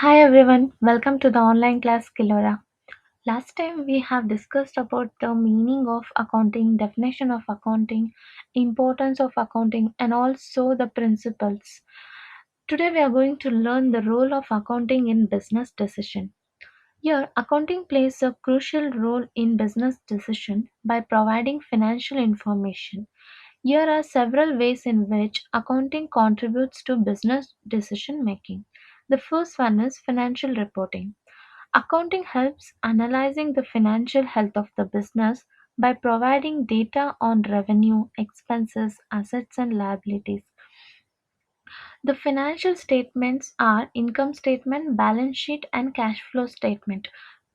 Hi everyone, welcome to the online class Kilora. Last time we have discussed about the meaning of accounting, definition of accounting, importance of accounting and also the principles. Today we are going to learn the role of accounting in business decision. Here, accounting plays a crucial role in business decision by providing financial information. Here are several ways in which accounting contributes to business decision making. The first one is financial reporting. Accounting helps analyzing the financial health of the business by providing data on revenue, expenses, assets, and liabilities. The financial statements are income statement, balance sheet, and cash flow statement.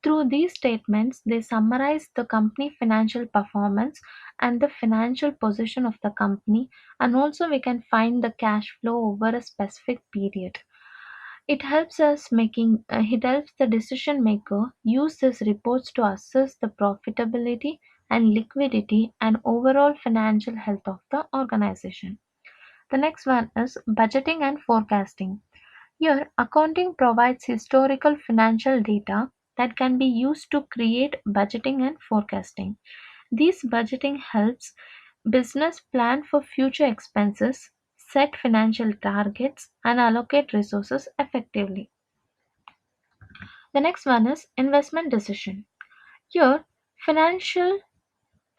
Through these statements, they summarize the company financial performance and the financial position of the company, and also we can find the cash flow over a specific period. It helps the decision maker use these reports to assess the profitability and liquidity and overall financial health of the organization. The next one is budgeting and forecasting. Here, accounting provides historical financial data that can be used to create budgeting and forecasting. This budgeting helps business plan for future expenses, set financial targets, and allocate resources effectively. The next one is investment decision. Here, financial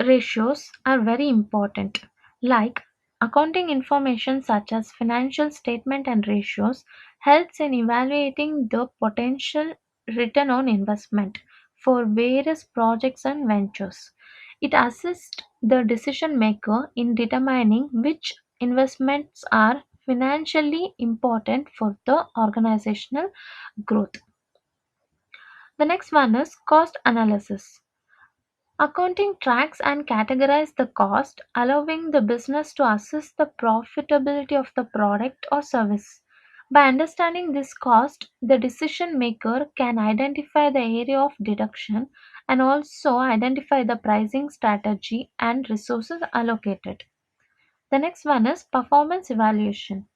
ratios are very important, like accounting information such as financial statement and ratios helps in evaluating the potential return on investment for various projects and ventures. It assists the decision maker in determining which investments are financially important for the organizational growth. The next one is cost analysis. Accounting tracks and categorizes the cost, allowing the business to assess the profitability of the product or service. By understanding this cost, the decision maker can identify the area of deduction and also identify the pricing strategy and resources allocated. The next one is performance evaluation.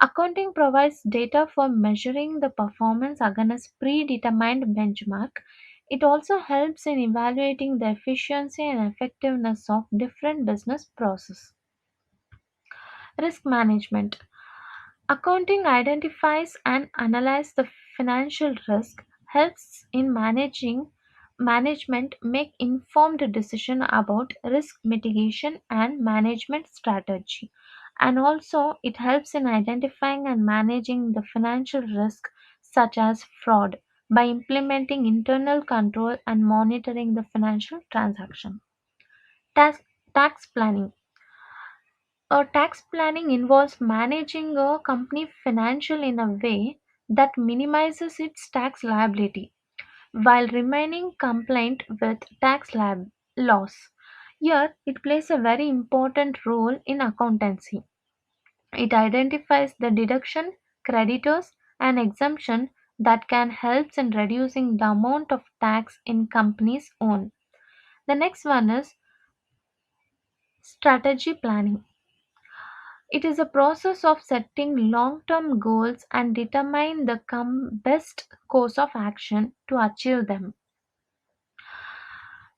Accounting provides data for measuring the performance against predetermined benchmark. It also helps in evaluating the efficiency and effectiveness of different business processes. Risk management. Accounting identifies and analyzes the financial risk, helps in managing management make informed decision about risk mitigation and management strategy. And also it helps in identifying and managing the financial risk such as fraud by implementing internal control and monitoring the financial transaction. Tax, tax planning. Tax planning involves managing a company financial in a way that minimizes its tax liability while remaining compliant with laws. Here, it plays a very important role in accountancy. It identifies the deduction, creditors, and exemption that can help in reducing the amount of tax in companies own. The next one is strategy planning. It is a process of setting long-term goals and determine the best course of action to achieve them.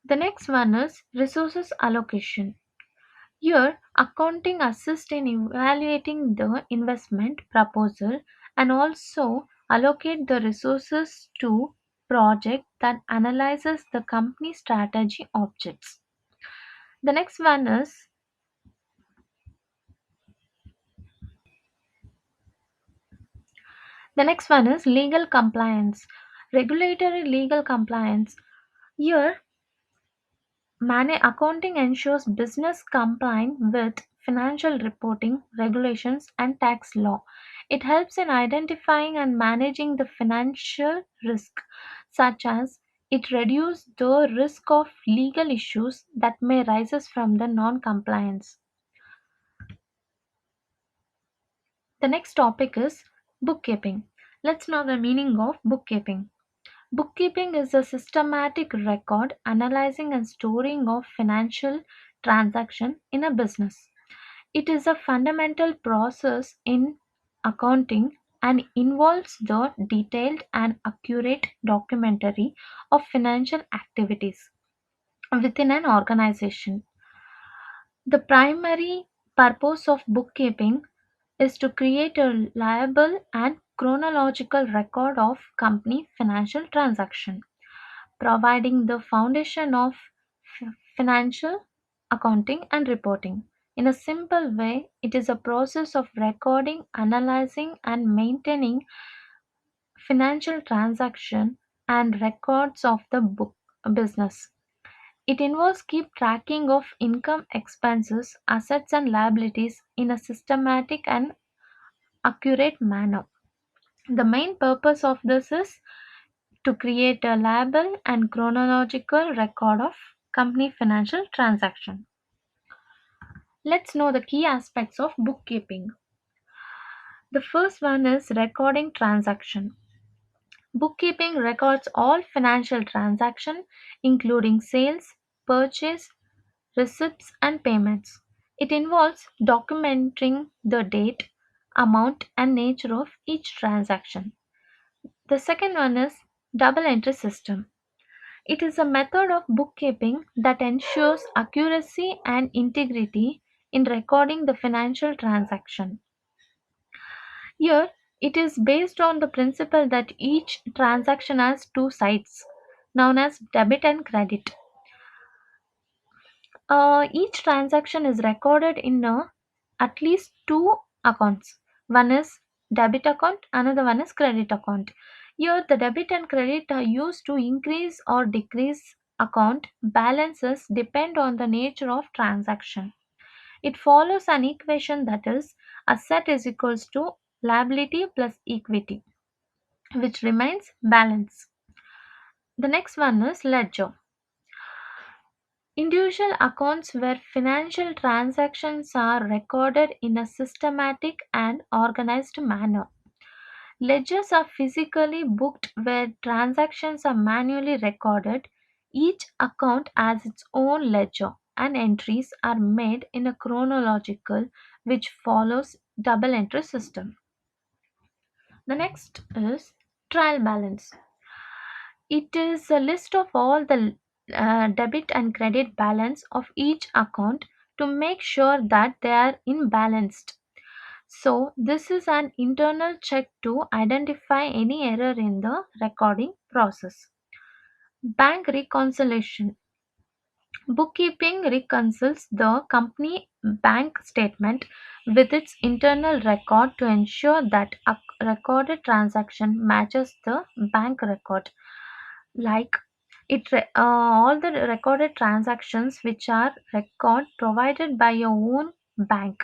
The next one is resources allocation. Here, accounting assists in evaluating the investment proposal and also allocate the resources to project that analyzes the company strategy objects. The next one is legal compliance. Regulatory legal compliance. Here, accounting ensures business complying with financial reporting regulations and tax law. It helps in identifying and managing the financial risk, such as it reduces the risk of legal issues that may rise from the non-compliance. The next topic is bookkeeping. Let's know the meaning of bookkeeping. Bookkeeping is a systematic record analyzing and storing of financial transaction in a business. It is a fundamental process in accounting and involves the detailed and accurate documentary of financial activities within an organization. The primary purpose of bookkeeping is to create a reliable and chronological record of company financial transaction, providing the foundation of financial accounting and reporting. In a simple way, it is a process of recording, analyzing, and maintaining financial transaction and records of the book business. It involves keep tracking of income, expenses, assets and liabilities in a systematic and accurate manner. The main purpose of this is to create a reliable and chronological record of company financial transaction. Let's know the key aspects of bookkeeping. The first one is recording transaction. Bookkeeping records all financial transactions including sales, purchase, receipts and payments. It involves documenting the date, amount and nature of each transaction. The second one is double entry system. It is a method of bookkeeping that ensures accuracy and integrity in recording the financial transaction. Here, it is based on the principle that each transaction has two sides, known as debit and credit. Each transaction is recorded in at least two accounts. One is debit account, another one is credit account. Here, the debit and credit are used to increase or decrease account balances depend on the nature of transaction. It follows an equation that is asset is equals to liability plus equity, which remains balanced. The next one is ledger. Individual accounts where financial transactions are recorded in a systematic and organized manner. Ledgers are physically booked where transactions are manually recorded. Each account has its own ledger and entries are made in a chronological which follows double entry system. The next is trial balance. It is a list of all the debit and credit balance of each account to make sure that they are in balanced. So, this is an internal check to identify any error in the recording process. Bank reconciliation. Bookkeeping reconciles the company bank statement with its internal record to ensure that a recorded transaction matches the bank record. Like all the recorded transactions which are record provided by your own bank.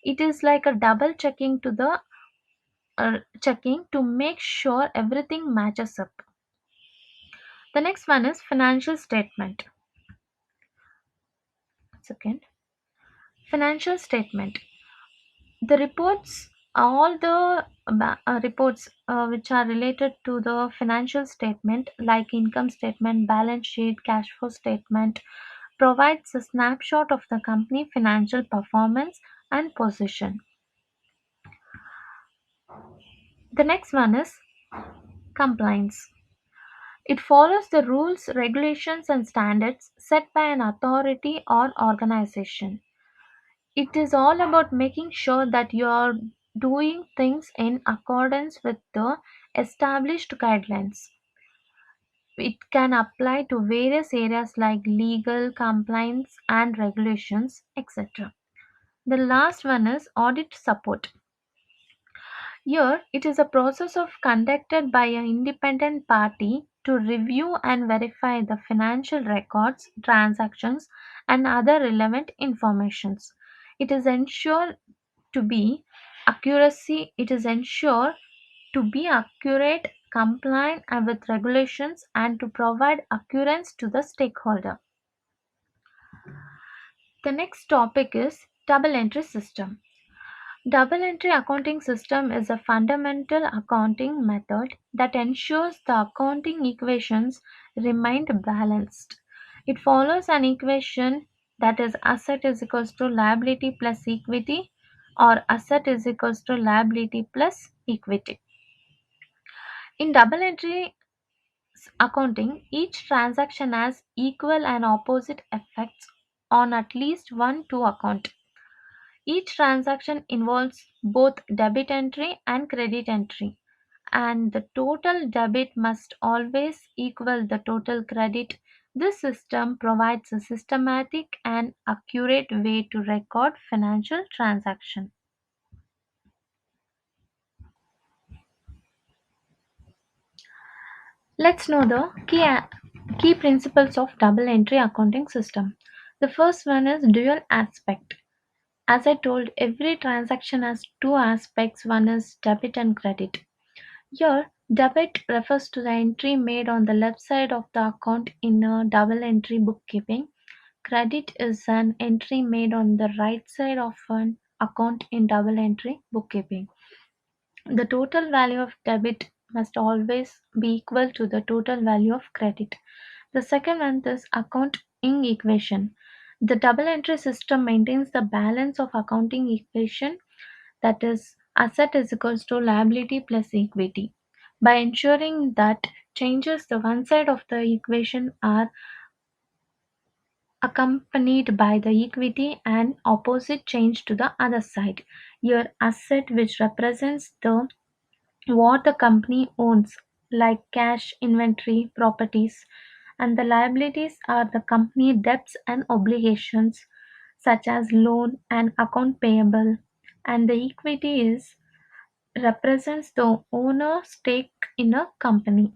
It is like a double checking to the checking to make sure everything matches up. The next one is financial statement. Second, financial statement. The reports, all the reports which are related to the financial statement, like income statement, balance sheet, cash flow statement, provides a snapshot of the company financial performance and position. The next one is compliance. It follows the rules, regulations, and standards set by an authority or organization. It is all about making sure that you are doing things in accordance with the established guidelines. It can apply to various areas like legal, compliance, and regulations, etc. The last one is audit support. Here, it is a process of conducted by an independent party to review and verify the financial records, transactions, and other relevant informations. It is ensured to be accuracy. It is ensured to be accurate, compliant with regulations, and to provide accuracy to the stakeholder. The next topic is double entry system. Double entry accounting system is a fundamental accounting method that ensures the accounting equations remain balanced. It follows an equation that is asset is equals to liability plus equity or asset is equals to liability plus equity. In double entry accounting, each transaction has equal and opposite effects on at least one two account. Each transaction involves both debit entry and credit entry, and the total debit must always equal the total credit. This system provides a systematic and accurate way to record financial transactions. Let's know the key principles of double entry accounting system. The first one is dual aspect. As I told, every transaction has two aspects. One is debit and credit. Here, debit refers to the entry made on the left side of the account in a double entry bookkeeping. Credit is an entry made on the right side of an account in double entry bookkeeping. The total value of debit must always be equal to the total value of credit. The second one is accounting equation. The double entry system maintains the balance of accounting equation, that is asset is equals to liability plus equity, by ensuring that changes the one side of the equation are accompanied by the equity and opposite change to the other side. Your asset, which represents the what the company owns, like cash, inventory, properties, and the liabilities are the company debts and obligations, such as loan and account payable, and the equity is represents the owner stake in a company.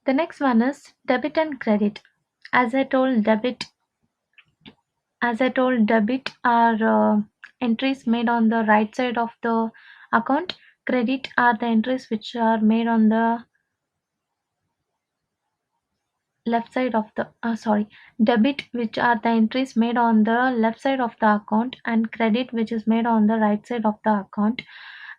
The next one is debit and credit. As I told, debit are entries made on the right side of the account. Credit are the entries which are made on the left side of the sorry debit, which are the entries made on the left side of the account, and credit, which is made on the right side of the account.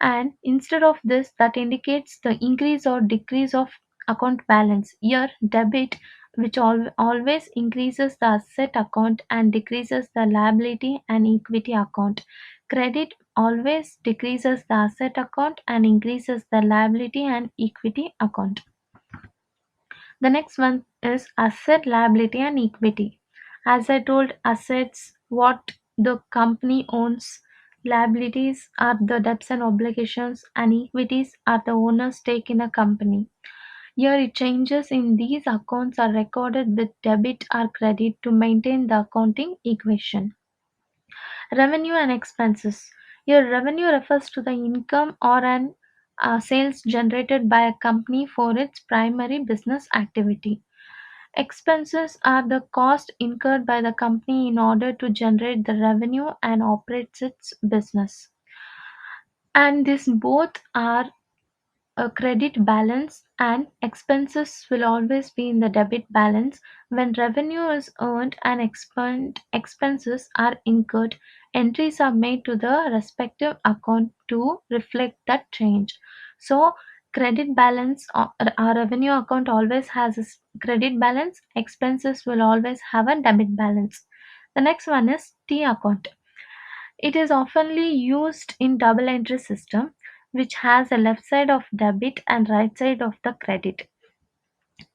And instead of this, that indicates the increase or decrease of account balance. Here debit, which always increases the asset account and decreases the liability and equity account. Credit always decreases the asset account and increases the liability and equity account. The next one is asset, liability, and equity. As I told, assets, what the company owns, liabilities are the debts and obligations, and equities are the owner's stake in a company. Here, it changes in these accounts are recorded with debit or credit to maintain the accounting equation. Revenue and expenses. Here, revenue refers to the income or an sales generated by a company for its primary business activity. Expenses are the cost incurred by the company in order to generate the revenue and operates its business. And these both are a credit balance, and expenses will always be in the debit balance. When revenue is earned and expenses are incurred, entries are made to the respective account to reflect that change. So, credit balance, our revenue account always has a credit balance, expenses will always have a debit balance. The next one is T account. It is oftenly used in double entry system, which has a left side of debit and right side of the credit.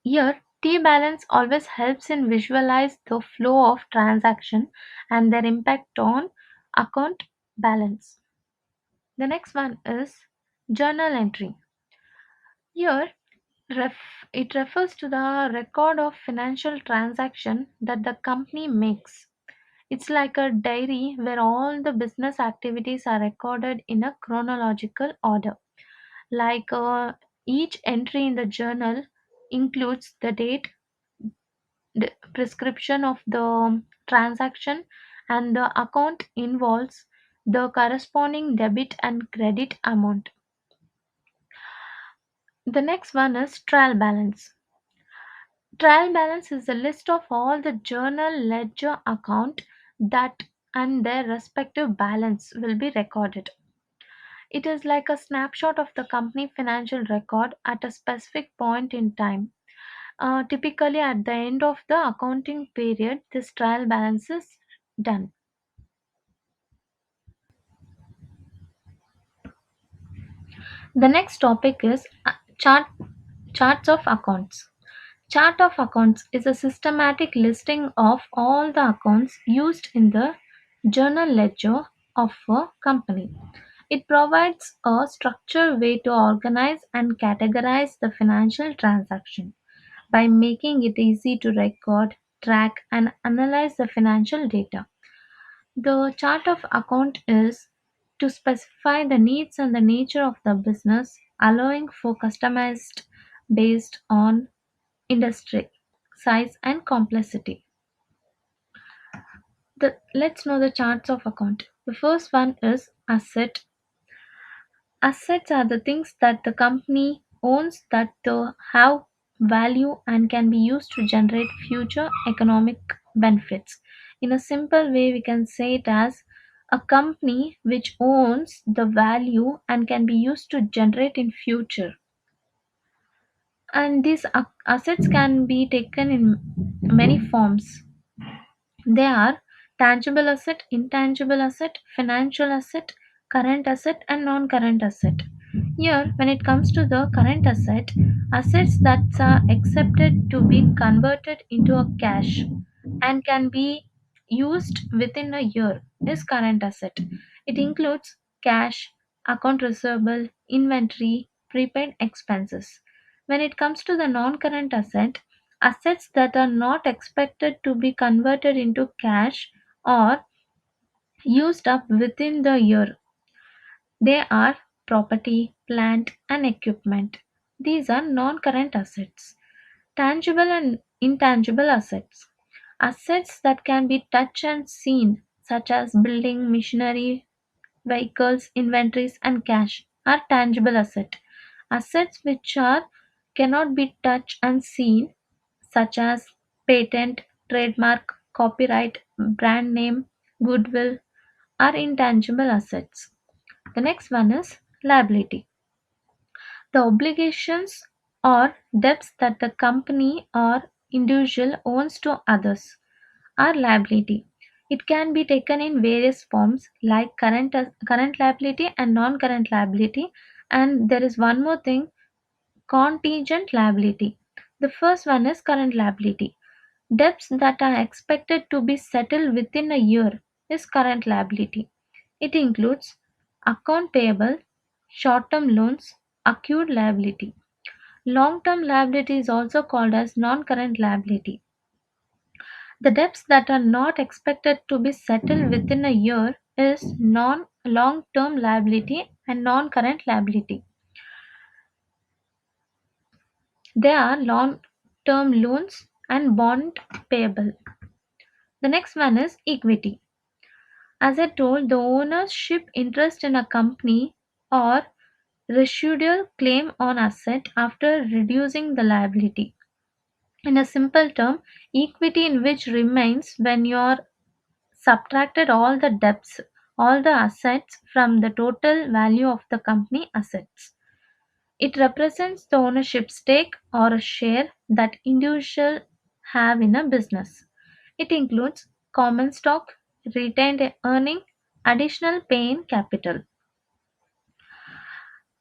Here, T balance always helps in visualize the flow of transaction and their impact on account balance. The next one is journal entry. Here, it refers to the record of financial transaction that the company makes. It's like a diary where all the business activities are recorded in a chronological order. Like each entry in the journal includes the date, the prescription of the transaction, and the account involves the corresponding debit and credit amount. The next one is trial balance. Trial balance is a list of all the journal ledger account that and their respective balance will be recorded. It is like a snapshot of the company financial record at a specific point in time. Typically, at the end of the accounting period, this trial balance is done. The next topic is charts of accounts. Chart of accounts is a systematic listing of all the accounts used in the journal ledger of a company. It provides a structured way to organize and categorize the financial transaction by making it easy to record, track, and analyze the financial data. The chart of account is to specify the needs and the nature of the business, allowing for customized based on industry, size, and complexity. Let's know the charts of account. The first one is asset. Assets are the things that the company owns that have value and can be used to generate future economic benefits. In a simple way, we can say it as a company which owns the value and can be used to generate in future. And these assets can be taken in many forms. They are tangible asset, intangible asset, financial asset, current asset, and non current asset. Here, when it comes to the current asset, assets that are accepted to be converted into a cash and can be used within a year is current asset. It includes cash, account receivable, inventory, prepaid expenses. When it comes to the non current asset, assets that are not expected to be converted into cash or used up within the year. They are property, plant, and equipment. These are non current assets. Tangible and intangible assets. Assets that can be touched and seen, such as building, machinery, vehicles, inventories, and cash, are tangible assets. Assets which are cannot be touched and seen, such as patent, trademark, copyright, brand name, goodwill, are intangible assets. The next one is liability. The obligations or debts that the company or individual owns to others are liability. It can be taken in various forms like current liability and non-current liability. And there is one more thing, contingent liability. The first one is current liability. Debts that are expected to be settled within a year is current liability. It includes account payable, short-term loans, accrued liability. Long-term liability is also called as non-current liability. The debts that are not expected to be settled within a year is non long-term liability and non-current liability. They are long-term loans and bond payable. The next one is equity. As I told, the ownership interest in a company or residual claim on asset after reducing the liability. In a simple term, equity in which remains when you are subtracted all the debts, all the assets from the total value of the company assets. It represents the ownership stake or a share that individuals have in a business. It includes common stock, retained earning, additional pay in capital.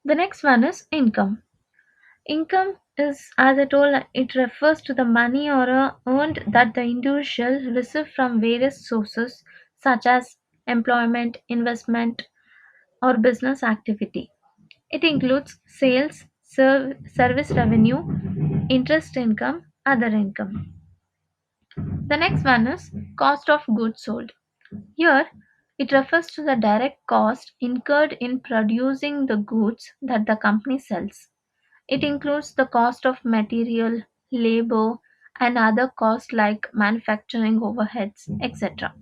The next one is income. Income is, as I told, it refers to the money or earned that the individual receive from various sources such as employment, investment, or business activity. It includes sales, service revenue, interest income, other income. The next one is cost of goods sold. Here, it refers to the direct cost incurred in producing the goods that the company sells. It includes the cost of material, labor, and other costs like manufacturing overheads, etc.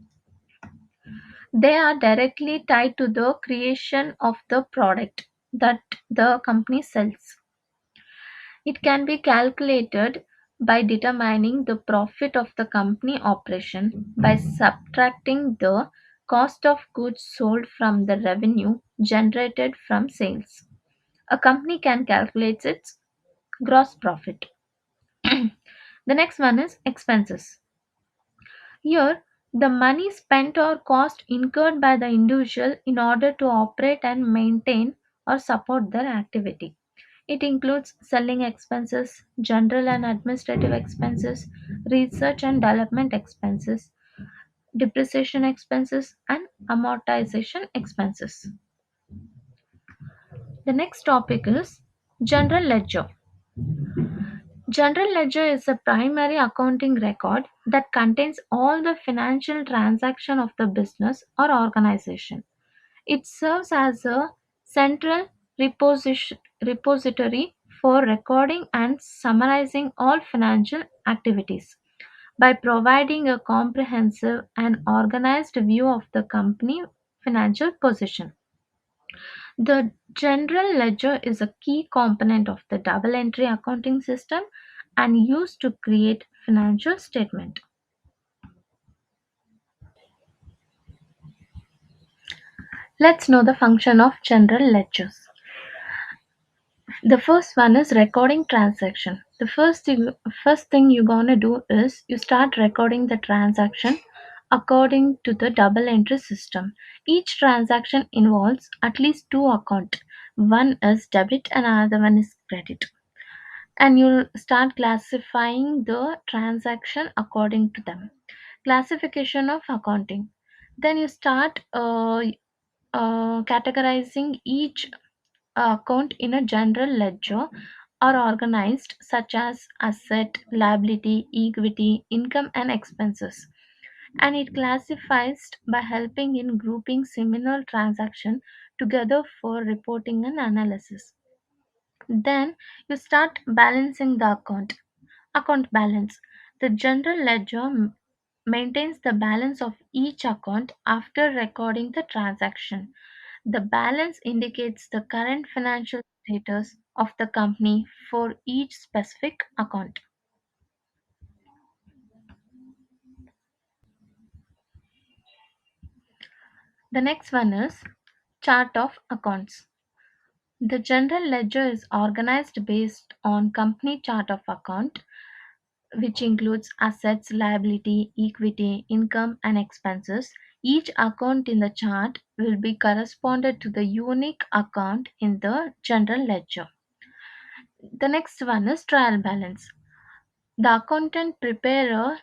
They are directly tied to the creation of the product that the company sells. It can be calculated by determining the profit of the company operation by subtracting the cost of goods sold from the revenue generated from sales. A company can calculate its gross profit. The next one is expenses. Here, the money spent or cost incurred by the individual in order to operate and maintain or support their activity. It includes selling expenses, general and administrative expenses, research and development expenses, depreciation expenses, and amortization expenses. The next topic is general ledger. General ledger is a primary accounting record that contains all the financial transaction of the business or organization. It serves as a central repository for recording and summarizing all financial activities. By providing a comprehensive and organized view of the company financial position. The general ledger is a key component of the double entry accounting system and used to create financial statement. Let's know the function of general ledgers. The first one is recording transaction. The first thing you're gonna do is you start recording the transaction according to the double entry system. Each transaction involves at least two accounts. One is debit and another one is credit. And you'll start classifying the transaction according to them. Classification of accounting. Then you start categorizing each account in a general ledger are organized such as asset, liability, equity, income and expenses. And it classifies by helping in grouping similar transactions together for reporting and analysis. Then you start balancing the account balance. The general ledger maintains the balance of each account after recording the transaction. The balance indicates the current financial status of the company for each specific account. The next one is chart of accounts. The general ledger is organized based on company chart of account, which includes assets, liability, equity, income, and expenses. Each account in the chart will be corresponded to the unique account in the general ledger. The next one is trial balance. The accountant prepare a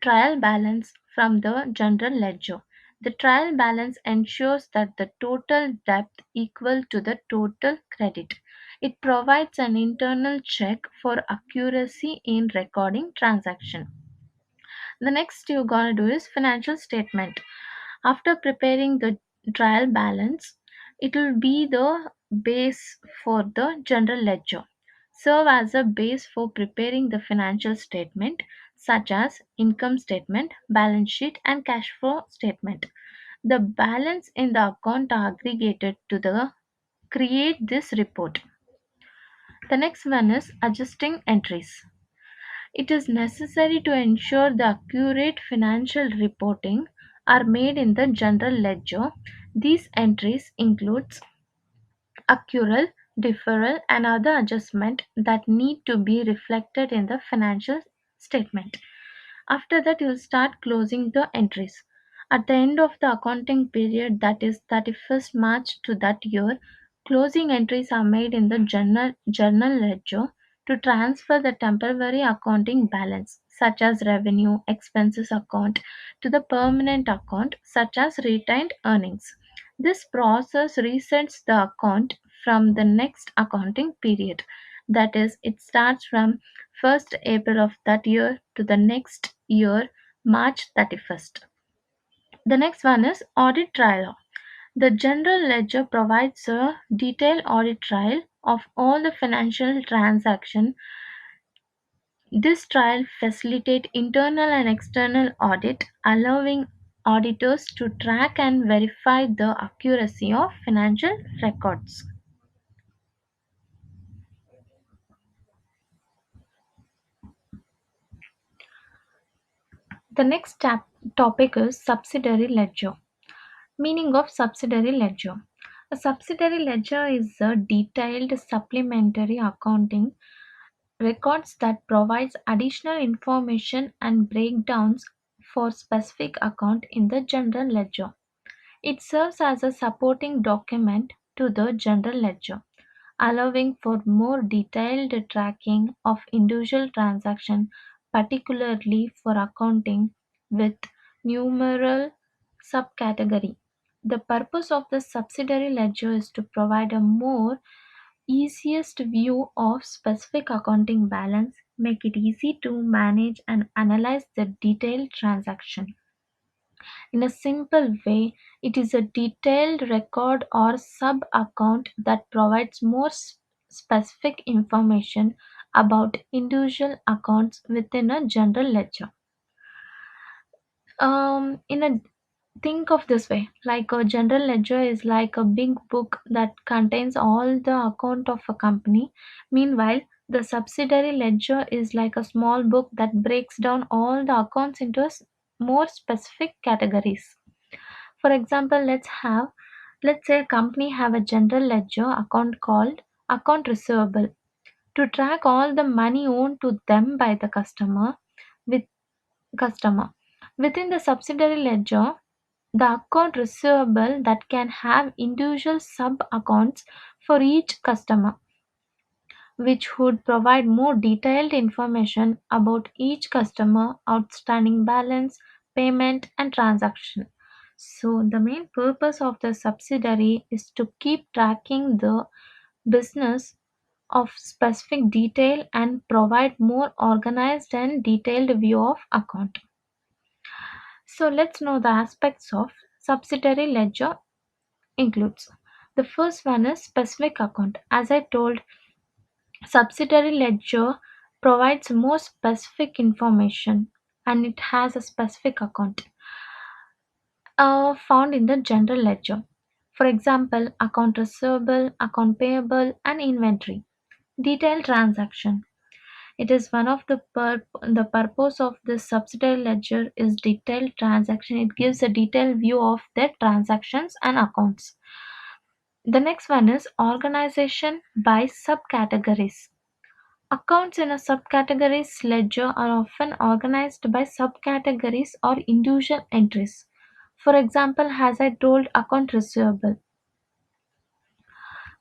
trial balance from the general ledger. The trial balance ensures that the total debt equal to the total credit. It provides an internal check for accuracy in recording transaction. The next you're gonna do is financial statement. After preparing the trial balance, it will be the base for the general ledger. Serve as a base for preparing the financial statement such as income statement, balance sheet and cash flow statement. The balance in the account are aggregated to the create this report. The next one is adjusting entries. It is necessary to ensure the accurate financial reporting are made in the general ledger. These entries includes accrual, deferral and other adjustment that need to be reflected in the financial statement. After that, you'll start closing the entries. At the end of the accounting period, that is 31st March to that year, closing entries are made in the journal ledger to transfer the temporary accounting balance, such as revenue, expenses account, to the permanent account, such as retained earnings. This process resets the account from the next accounting period. That is, it starts from 1st April of that year to the next year, March 31st. The next one is audit trail. The general ledger provides a detailed audit trail of all the financial transactions. This trial facilitates internal and external audit, allowing auditors to track and verify the accuracy of financial records. The next topic is subsidiary ledger. Meaning of subsidiary ledger. A subsidiary ledger is a detailed supplementary accounting records that provides additional information and breakdowns for specific account in the general ledger. It serves as a supporting document to the general ledger, allowing for more detailed tracking of individual transactions, particularly for accounting with numeral subcategory. The purpose of the subsidiary ledger is to provide a more easiest view of specific accounting balance, make it easy to manage and analyze the detailed transaction. In a simple way, it is a detailed record or sub-account that provides more specific information about individual accounts within a general ledger. In a Think of this way, like a general ledger is like a big book that contains all the account of a company. Meanwhile, the subsidiary ledger is like a small book that breaks down all the accounts into more specific categories. For example, let's say a company have a general ledger account called account receivable to track all the money owed to them by the with customer. Within the subsidiary ledger, the account receivable that can have individual sub-accounts for each customer, which would provide more detailed information about each customer, outstanding balance, payment, and transaction. So, the main purpose of the subsidiary is to keep tracking the business of specific detail and provide more organized and detailed view of account. So let's know the aspects of subsidiary ledger includes. The first one is specific account. As I told, subsidiary ledger provides more specific information and it has a specific account found in the general ledger. For example, account receivable, account payable, and inventory. Detailed transaction. It is one of the purpose of this subsidiary ledger is detailed transaction. It gives a detailed view of their transactions and accounts. The next one is organization by subcategories. Accounts in a subcategories ledger are often organized by subcategories or individual entries. For example, as I told, account receivable.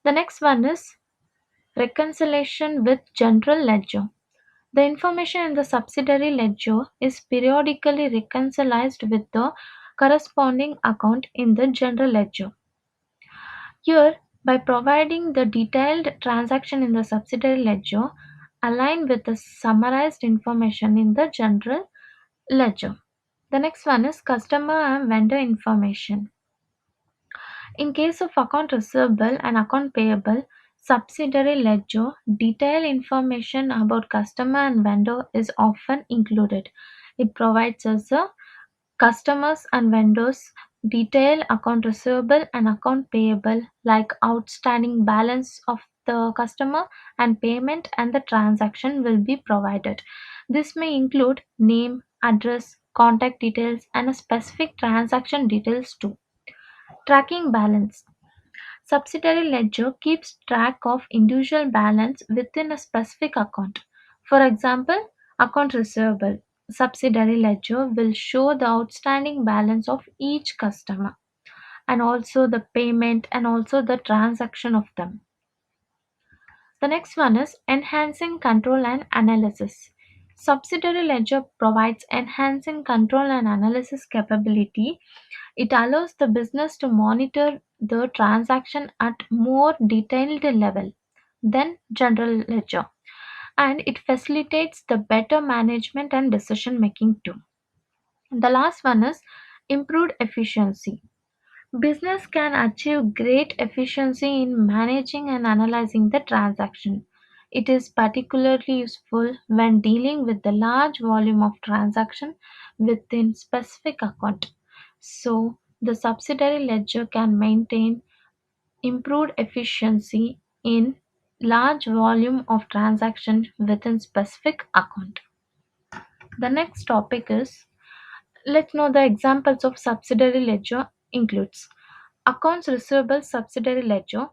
The next one is reconciliation with general ledger. The information in the subsidiary ledger is periodically reconciled with the corresponding account in the general ledger. Here, by providing the detailed transaction in the subsidiary ledger, align with the summarized information in the general ledger. The next one is customer and vendor information. In case of account receivable and account payable, subsidiary ledger, detailed information about customer and vendor is often included. It provides us a customers and vendors detail account receivable and account payable like outstanding balance of the customer and payment and the transaction will be provided. This may include name, address, contact details and a specific transaction details too. Tracking balance. Subsidiary ledger keeps track of individual balance within a specific account. For example, account receivable. Subsidiary ledger will show the outstanding balance of each customer and also the payment and also the transaction of them. The next one is enhancing control and analysis. Subsidiary ledger provides enhancing control and analysis capability. It allows the business to monitor the transaction at more detailed level than general ledger and it facilitates the better management and decision making too. The last one is improved efficiency. Business can achieve great efficiency in managing and analyzing the transaction. It is particularly useful when dealing with the large volume of transaction within specific account. So the subsidiary ledger can maintain improved efficiency in large volume of transaction within specific account. The next topic is let's know the examples of subsidiary ledger includes accounts receivable subsidiary ledger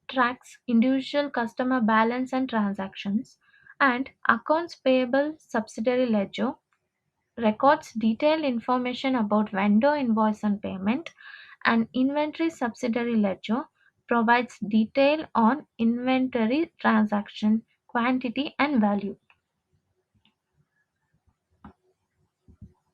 tracks individual customer balance and transactions and accounts payable subsidiary ledger records detailed information about vendor invoice and payment and inventory subsidiary ledger provides detail on inventory transaction, quantity and value.